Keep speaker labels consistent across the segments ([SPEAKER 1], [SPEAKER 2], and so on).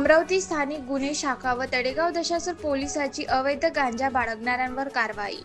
[SPEAKER 1] अमरावती स्थानिक गुन्हे शाखा व तळेगाव दशासर पोलिसाची अवैध गांजा बाळगणाऱ्यांवर कारवाई।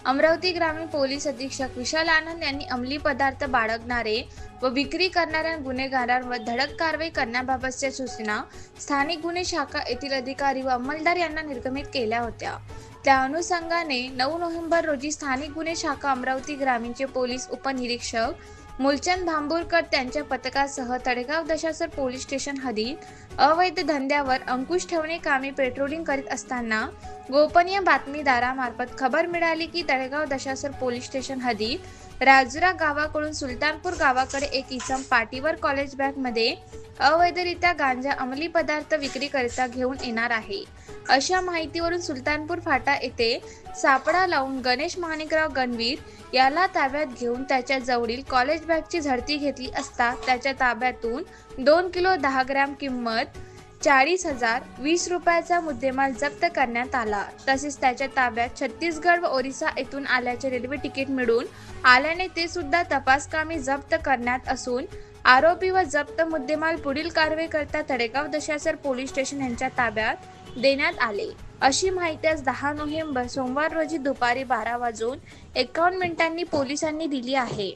[SPEAKER 1] अमरावती ग्रामीण पोलीस अधीक्षक विशाल आनंद यांनी अंमली पदार्थ बाळगणारे व विक्री करणाऱ्या गुन्हेगारांवर धडक कारवाई करण्याबाबतच्या सूचना स्थानिक गुन्हे शाखा येथील अधिकारी व अंमलदार यांना निर्गमित केल्या होत्या। त्या अनुषंगाने 9 नोव्हेंबर रोजी स्थानिक गुन्हे शाखा अमरावती ग्रामीणचे पोलीस उपनिरीक्षक मूलचंद भांबुरकर त्यांच्या पथकासह तळेगाव दशासर पोलीस स्टेशन हद्दीत अवैध धंद्यावर अंकुश ठेवणे कामी पेट्रोलिंग करीत असताना गोपनीय बातमीदारामार्फत खबर मिळाली की तळेगाव दशासर पोलीस स्टेशन हद्दीत राजुरा गावाकडून सुलतानपूर गावाकडे एक इसम पाटीवर कॉलेज बॅगमध्ये अवैधरित्या गांजा अंमली पदार्थ विक्रीकरिता घेऊन येणार आहे। अशा माहितीवरून सुलतानपूर फाटा येथे सापळा लावून गणेश माणिकराव गणवीर याला ताब्यात घेऊन त्याच्या जवळील कॉलेज बॅगची झडती घेतली असता त्याच्या ताब्यातून 2 किलो 10 ग्रॅम किंमत 40,000 20 रुपयाचा मुद्देमाल जप्त करण्यात आला। तसेच त्याच्या ताब्यात छत्तीसगड व ओरिसा येथून आल्याचे रेल्वे तिकीट मिळून आल्याने ते सुद्धा तपासकामी जप्त करण्यात असून आरोपी व जप्त मुद्देमाल पुढील कारवाई करता तळेगाव दशासर पोलीस स्टेशन यांच्या ताब्यात देण्यात आले। अशी माहिती आज 10 नोव्हेंबर सोमवार रोजी दुपारी 12:51 पोलिसांनी दिली आहे।